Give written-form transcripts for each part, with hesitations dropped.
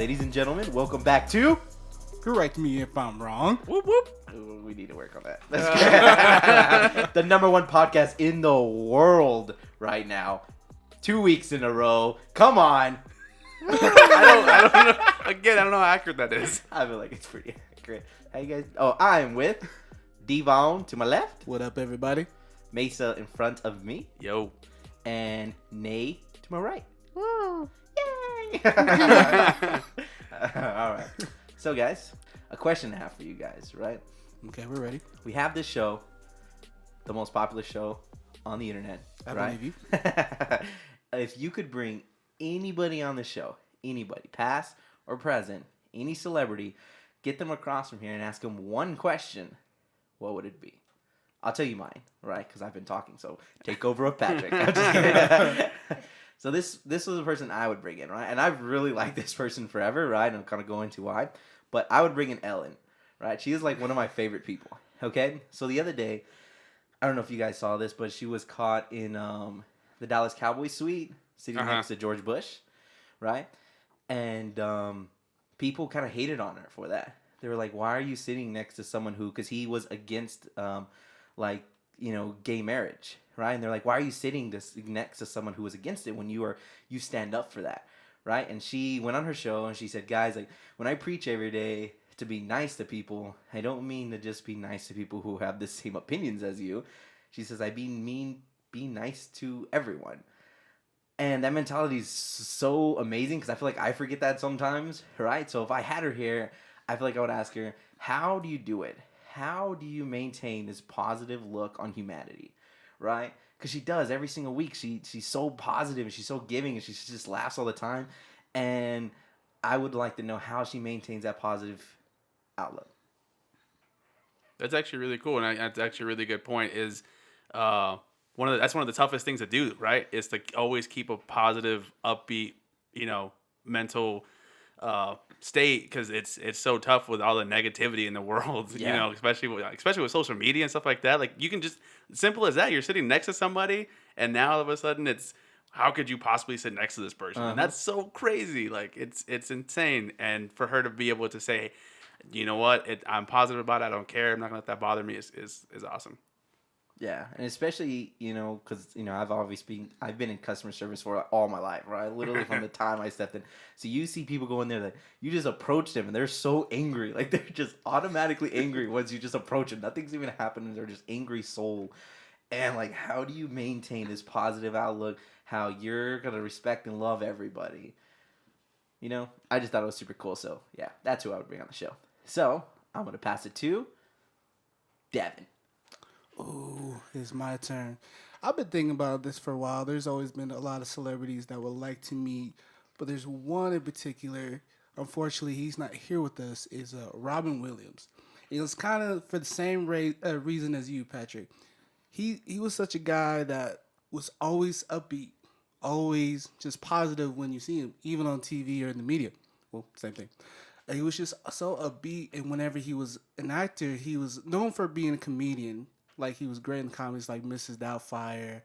ladies and gentlemen, welcome back to. Correct me if I'm wrong. Whoop whoop. Ooh, we need to work on that. That's the number one podcast in the world right now. 2 weeks in a row. Come on. I don't know. Again, I don't know how accurate that is. I feel like it's pretty accurate. How you guys? Oh, I'm with Devon to my left, What up, everybody? Mesa in front of me, Yo. and Nay to my right. Woo. Yay! All right. So, guys, a question I have for you guys, right? Okay, we're ready. We have this show, the most popular show on the internet, I right? believe you. If you could bring anybody on the show, anybody, past or present, any celebrity, get them across from here and ask them one question, what would it be? I'll tell you mine, right? Because I've been talking, so take over with Patrick. I'm just kidding. So this was a person I would bring in, right? And I've really liked this person forever, right? And I'm kind of going to why. But I would bring in Ellen, right? She is like one of my favorite people, okay? So the other day, I don't know if you guys saw this, but she was caught in the Dallas Cowboys suite, sitting next to George Bush, right? And people kind of hated on her for that. They were like, why are you sitting next to someone who, because he was against, gay marriage, right? And they're like, why are you sitting next to someone who was against it when you stand up for that, right? And she went on her show and she said, guys, like, when I preach every day to be nice to people, I don't mean to just be nice to people who have the same opinions as you. She says, be nice to everyone. And that mentality is so amazing because I feel like I forget that sometimes, right? So if I had her here, I feel like I would ask her, how do you do it? How do you maintain this positive look on humanity, right? Because she does every single week. She's so positive and she's so giving and she just laughs all the time. And I would like to know how she maintains that positive outlook. That's actually really cool, and that's actually a really good point. Is that's one of the toughest things to do, right? Is to always keep a positive, upbeat, mental state, because it's so tough with all the negativity in the world. Yeah. Especially with social media and stuff like that. Like, you can just, simple as that. You're sitting next to somebody, and now all of a sudden it's, how could you possibly sit next to this person? And that's so crazy. Like, it's insane. And for her to be able to say, you know what, I'm positive about it, I don't care, I'm not gonna let that bother me, is awesome. Yeah, and especially, because, I've been in customer service for all my life, right? Literally from the time I stepped in. So you see people go in there that you just approach them and they're so angry. Like, they're just automatically angry once you just approach them. Nothing's even happening. They're just angry soul. And, like, how do you maintain this positive outlook? How you're going to respect and love everybody? I just thought it was super cool. So, yeah, that's who I would bring on the show. So, I'm going to pass it to Devin. Ooh, it's my turn. I've been thinking about this for a while. There's always been a lot of celebrities that would like to meet, but there's one in particular. Unfortunately, he's not here with us. Is Robin Williams. It was kind of for the same reason as you, Patrick. He was such a guy that was always upbeat, always just positive when you see him, even on TV or in the media. Well, same thing. He was just so upbeat, and whenever he was an actor, he was known for being a comedian. Like, he was great in comedies like Mrs. Doubtfire.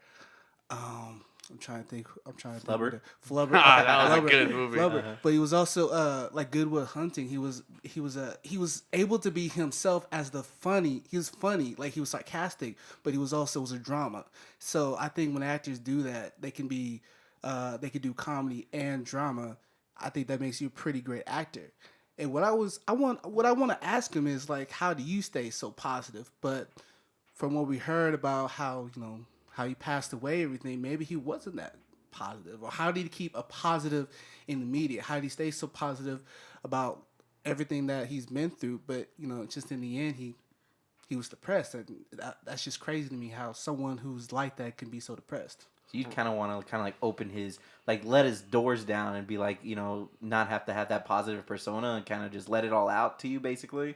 I'm trying to think. Flubber. Flubber. That was a good movie. Flubber. But he was also like Good Will Hunting. He was able to be himself as he was funny, like he was sarcastic, but he was a drama. So I think when actors do that, they can do comedy and drama. I think that makes you a pretty great actor. And what I want to ask him is, like, how do you stay so positive? But from what we heard about how he passed away, everything, maybe he wasn't that positive. Or how did he keep a positive in the media? How did he stay so positive about everything that he's been through? But just in the end, he was depressed, and that's just crazy to me how someone who's like that can be so depressed. So you kind of want to open his, like, let his doors down and be like, not have to have that positive persona and kind of just let it all out to you, basically.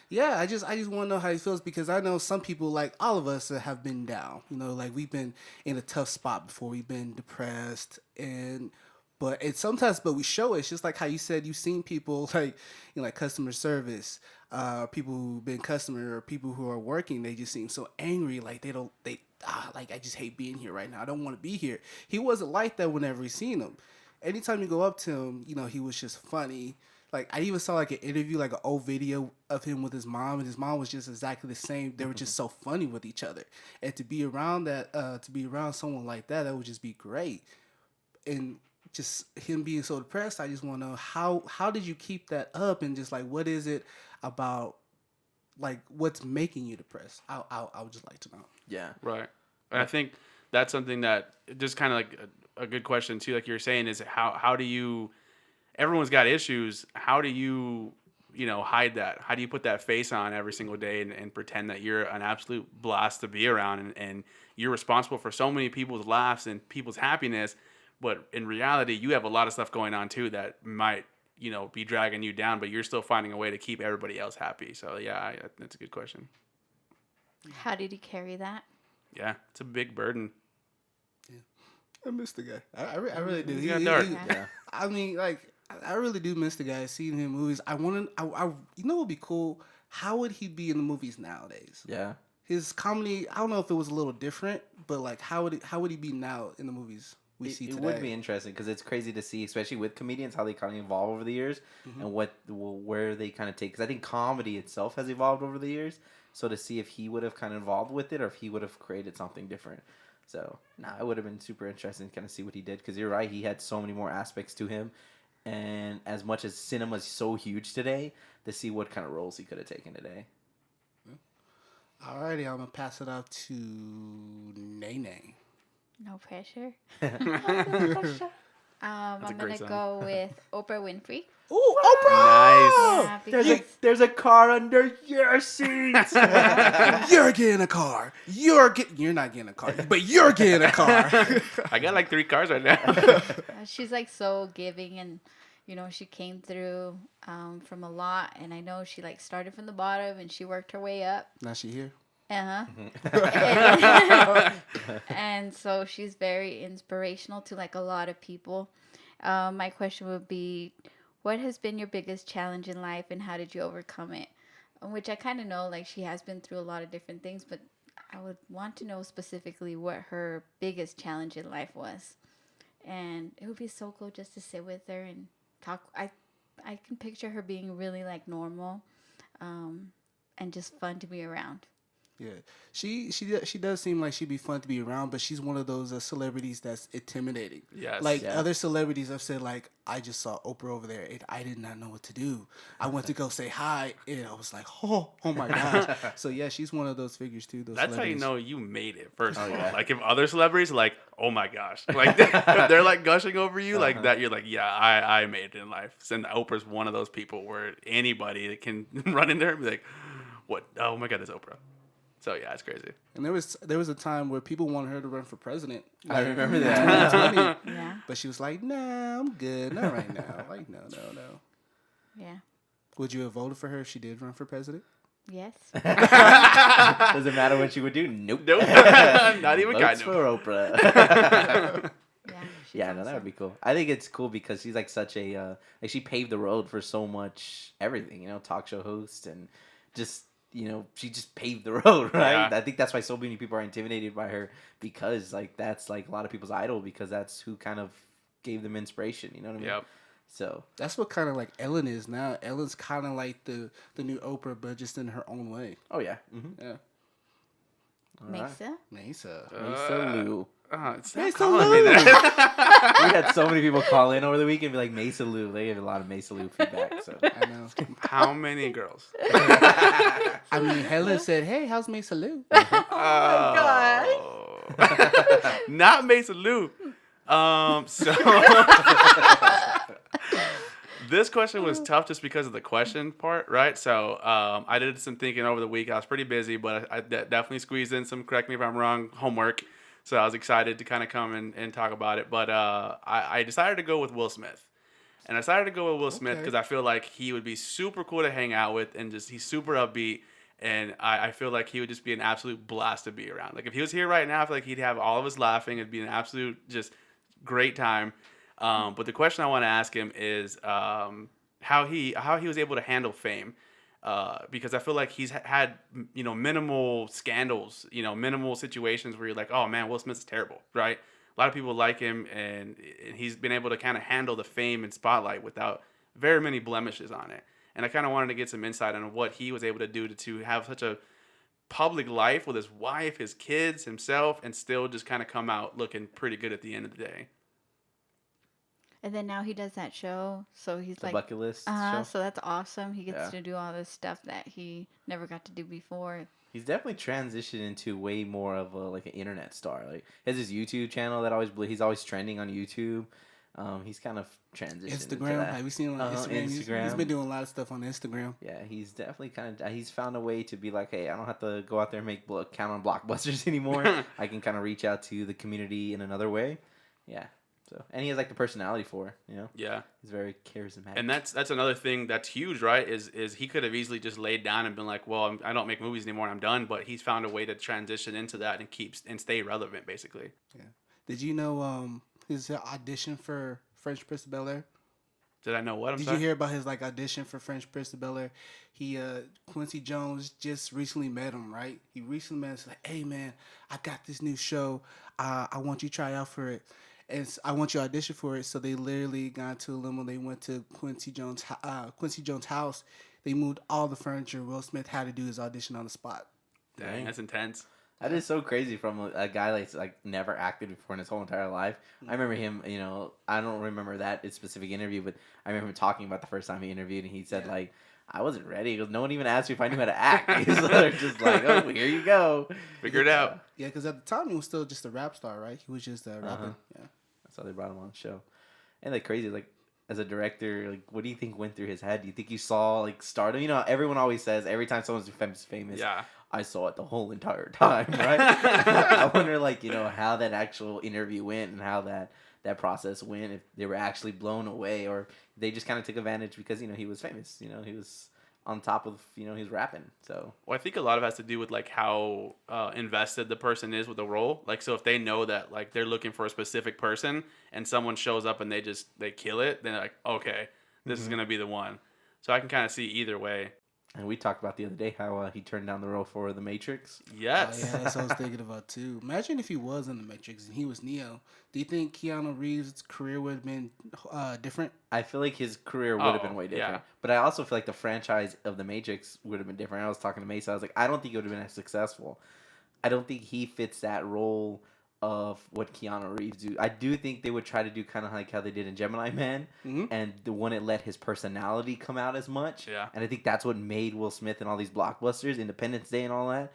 Yeah, I just want to know how he feels, because I know some people, like all of us, have been down. Like, we've been in a tough spot before. We've been depressed, but we show it. It's just like how you said you've seen people like customer service, people who've been customer, or people who are working. They just seem so angry, like I just hate being here right now. I don't want to be here. He wasn't like that whenever he seen him. anytime you go up to him, he was just funny. Like I even saw like an interview, like an old video of him with his mom, and his mom was just exactly the same. They were just so funny with each other, and to be around that, to be around someone like that would just be great. And just him being so depressed, I just want to know how did you keep that up, and just like what is it about, like what's making you depressed? I would just like to know. Yeah. Right. And I think that's something that just kind of like a good question too, like you're saying, is how do you, everyone's got issues. How do you, hide that? How do you put that face on every single day and pretend that you're an absolute blast to be around and you're responsible for so many people's laughs and people's happiness, but in reality, you have a lot of stuff going on too that might, be dragging you down, but you're still finding a way to keep everybody else happy. So yeah, that's a good question. How did he carry that? Yeah, it's a big burden. I miss the guy. I really do. He got dark. Yeah. I mean, like, I really do miss the guy. Seeing him in movies, I you know, what would be cool. How would he be in the movies nowadays? Yeah. His comedy, I don't know if it was a little different, but like, how would he be now in the movies we see It today? would be interesting because it's crazy to see, especially with comedians, how they kind of evolve over the years and where they kind of take. Because I think comedy itself has evolved over the years. So to see if he would have kind of evolved with it or if he would have created something different. So, it would have been super interesting to kind of see what he did. Because you're right, he had so many more aspects to him. And as much as cinema is so huge today, to see what kind of roles he could have taken today. Alrighty, I'm gonna pass it off to Nene. No pressure. That's a I'm great gonna song. go with Oprah Winfrey. Ooh, Oprah! Nice. Yeah, because There's a car under your seat. You're getting a car. You're not getting a car, but you're getting a car. I got like 3 cars right now. she's like so giving, and she came through from a lot, and I know she like started from the bottom and she worked her way up. Now she here. And so she's very inspirational to like a lot of people. My question would be, what has been your biggest challenge in life and how did you overcome it? Which I kind of know, like she has been through a lot of different things, but I would want to know specifically what her biggest challenge in life was. And it would be so cool just to sit with her and talk. I can picture her being really like normal, and just fun to be around. Yeah, she does seem like she'd be fun to be around, but she's one of those celebrities that's intimidating. Yes. Like Yeah. other celebrities have said, like, I just saw Oprah over there and I did not know what to do. I went to go say hi and I was like, oh my gosh. So yeah, she's one of those figures too. Those That's how you celebrities. know you made it. First of all, yeah. like if other celebrities are like, oh my gosh, like they're like gushing over you like that, you're like, yeah, I made it in life. And Oprah's one of those people where anybody that can run into her and be like, what? Oh my God, it's Oprah. So yeah, it's crazy. And there was a time where people wanted her to run for president. I remember that. 2020, Yeah, but she was like, nah, I'm good. Not right now. Like, no. yeah, Would you have voted for her if she did run for president? yes. Does it matter what you would do? Nope. Nope. Not even Votes kind for of. Oprah. Yeah, she's Yeah, no, that would be cool. I think it's cool because she's like such a like she paved the road for so much everything, talk show host and just she just paved the road, right? Yeah. I think that's why so many people are intimidated by her because like that's like a lot of people's idol because that's who kind of gave them inspiration. You know what I mean? Yep. So That's what kind of like Ellen is now. Ellen's kind of like the new Oprah, but just in her own way. oh yeah, mm-hmm. Yeah. Mesa. Mesa. Mesa Lou. Stop Mesa calling me Lou. that. We had so many people call in over the weekend and be like Mesa Lou. They gave a lot of Mesa Lou feedback. So I know. How many girls? I mean, Helen said, "Hey, how's Mesa Lou?" Oh not Mesa Lou. So this question was tough just because of the question part, right? So I did some thinking over the week. I was pretty busy, but I definitely squeezed in some, correct me if I'm wrong, homework. So I was excited to kind of come and talk about it. But I decided to go with Will Smith. And I decided to go with Will Smith Okay. because I feel like he would be super cool to hang out with and just he's super upbeat. And I feel like he would just be an absolute blast to be around. Like if he was here right now, I feel like he'd have all of us laughing. It'd be an absolute just great time. But the question I want to ask him is how he was able to handle fame. Because I feel like he's had minimal scandals, minimal situations where you're like, oh man, Will Smith's terrible, right? a lot of people like him, and he's been able to kind of handle the fame and spotlight without very many blemishes on it. And I kind of wanted to get some insight on what he was able to do to have such a public life with his wife, his kids, himself, and still just kind of come out looking pretty good at the end of the day. And then now he does that show, so he's The like, bucket list show. so that's awesome. He gets Yeah. to do all this stuff that he never got to do before. He's definitely transitioned into way more of a like an internet star. Like he has his YouTube channel that he's always trending on YouTube. He's kind of transitioned into Instagram. that. Have you seen him on Instagram? He's Instagram. been doing a lot of stuff on Instagram. Yeah, he's definitely he's found a way to be like, hey, I don't have to go out there and count on blockbusters anymore. I can kind of reach out to the community in another way. Yeah. So, and he has like the personality for it, you know. Yeah. He's very charismatic. And that's another thing that's huge, right? Is he could have easily just laid down and been like, well, I don't make movies anymore, I'm done. But he's found a way to transition into that and stay relevant, basically. Yeah. Did you know his audition for Fresh Prince of Bel-Air? Did I know what? I'm Did sorry? you hear about his like audition for Fresh Prince of Bel-Air? He Quincy Jones just recently met him, right? He recently met him. He's like, hey man, I got this new show. I want you to try out for it. And I want you to audition for it. So they literally got into a limo. They went to Quincy Jones' house. They moved all the furniture. Will Smith had to do his audition on the spot. Dang, that's intense. That is so crazy from a guy that's like never acted before in his whole entire life. I remember him, you know, I don't remember that specific interview, but I remember him talking about the first time he interviewed, and he said like, I wasn't ready. He goes, no one even asked me if I knew how to act. He's like, just like, oh, here you go. Figure it out. Yeah, because at the time he was still just a rap star, right? He was just rapping. Yeah. That's how they brought him on the show. And like crazy, like as a director, like what do you think went through his head? Do you think you saw like stardom? You know, everyone always says every time someone's famous, Yeah. I saw it the whole entire time, right? I wonder, like, you know, how that actual interview went and how that process went. If they were actually blown away, or they just kind of took advantage because you know he was famous. You know, he was on top of he was rapping. So Well, I think a lot of it has to do with like how invested the person is with the role. Like, so if they know that like they're looking for a specific person and someone shows up and they kill it, then they're like, okay, this is gonna be the one. So I can kind of see either way. and we talked about the other day how he turned down the role for The Matrix. Yes. Oh, yeah, that's what I was thinking about too. Imagine if he was in the Matrix and he was Neo. Do you think Keanu Reeves' career would have been different? I feel like his career would have been Oh, way different. yeah. But I also feel like the franchise of The Matrix would have been different. I was talking to Mesa. I was like, I don't think it would have been as successful. I don't think he fits that role of what Keanu Reeves do. I do think they would try to do kind of like how they did in Gemini Man, Mhm. and the one it let his personality come out as much. Yeah. And I think that's what made Will Smith and all these blockbusters, Independence Day and all that.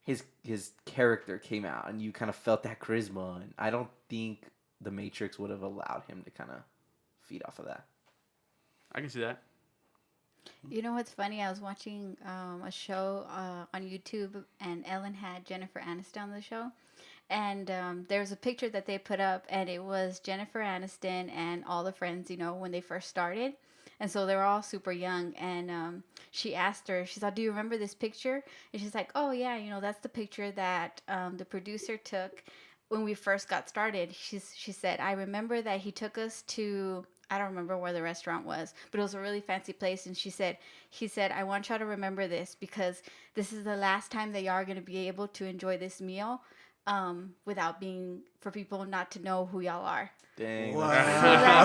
His character came out, and you kind of felt that charisma. And I don't think The Matrix would have allowed him to kind of feed off of that. I can see that. You know what's funny? I was watching a show on YouTube, and Ellen had Jennifer Aniston on the show. And there was a picture that they put up, and it was Jennifer Aniston and all the friends, you know, when they first started. And so they were all super young. And she asked her, she said, do you remember this picture? And she's like, oh, yeah, you know, that's the picture that the producer took when we first got started. She said, I remember that he took us to, I don't remember where the restaurant was, but it was a really fancy place. And he said, I want y'all to remember this because this is the last time that y'all are going to be able to enjoy this meal without being, for people not to know who y'all are. Dang. Wow.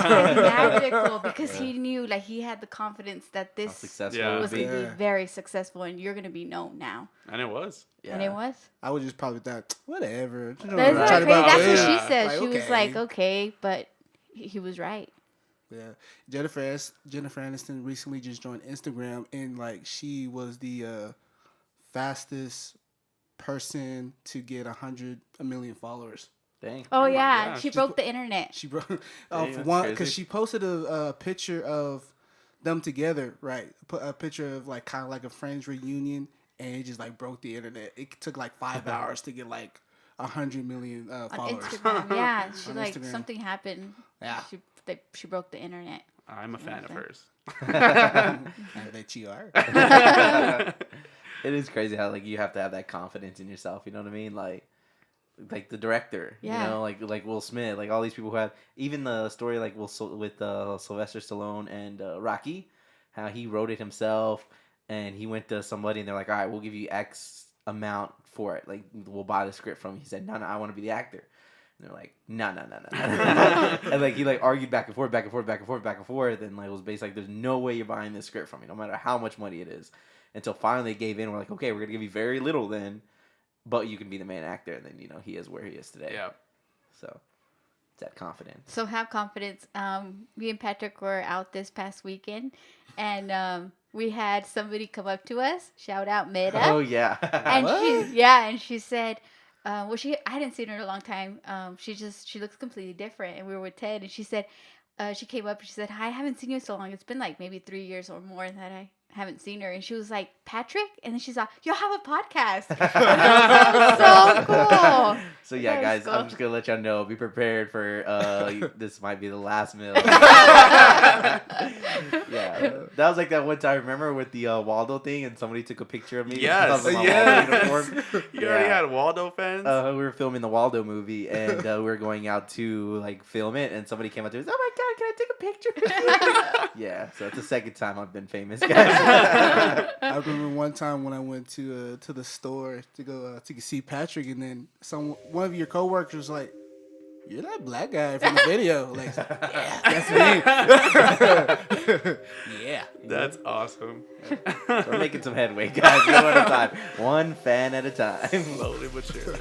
So that's magical because he knew, like, he had the confidence that How this successful Yeah. it was would be. going to Yeah. be very successful and you're going to be known now. And it was. And it was. I would just probably thought, whatever. That's Right. not Try to crazy. buy- That's what Yeah. she said. Like, She was okay. like, okay, but he was right. Yeah, Jennifer Aniston recently just joined Instagram, and like she was the fastest person to get 1 million followers. Dang. Oh, my yeah. gosh. She broke the internet. She broke Dang, for that's one crazy. because she posted a picture of them together, right? Put a picture of like kind of like a friends reunion, and it just like broke the internet. It took like 5 hours to get like 100 million On followers. Instagram. Yeah. She On like, Instagram. something happened. Yeah. She broke the internet. I'm a fan of Okay. hers. I bet you are. It is crazy how like you have to have that confidence in yourself. You know what I mean? Like the director. Yeah. You know, like Will Smith, like all these people who have even the story like with Sylvester Stallone and Rocky, how he wrote it himself, and he went to somebody and they're like, all right, we'll give you X amount for it. Like we'll buy the script from you. He said, no, I want to be the actor. And they're like, no. And like he like argued back and forth, and like it was basically like, there's no way you're buying this script from me, no matter how much money it is. Until finally they gave in. We're like, okay, we're gonna give you very little then, but you can be the main actor. And then he is where he is today. Yeah. So it's that confidence. So have confidence. Me and Patrick were out this past weekend, and we had somebody come up to us. Shout out Meta. Oh yeah. And she said, I hadn't seen her in a long time. She looks completely different. And we were with Ted, and she said, she came up and she said, "Hi, I haven't seen you in so long. It's been like maybe 3 years or more that I haven't seen her." And she was like, "Patrick?" And then she's like, "You'll have a podcast." So cool. So yeah, That was guys, cool. I'm just gonna let y'all know. Be prepared for this might be the last meal. Yeah, that was like that one time. Remember with the Waldo thing, and somebody took a picture of me. Yes. because of my Yeah. Waldo uniform. You already Yeah. had Waldo fans. We were filming the Waldo movie, and we were going out to like film it, and somebody came up to us. "Oh my god, can I take a picture?" Yeah, so it's the second time I've been famous, guys. I remember one time when I went to the store to go to see Patrick, and then one of your coworkers was like, "You're that black guy from the video." Like, yeah, that's me. Yeah. That's awesome. We're making some headway, guys. One at a time, one fan at a time. Slowly but surely.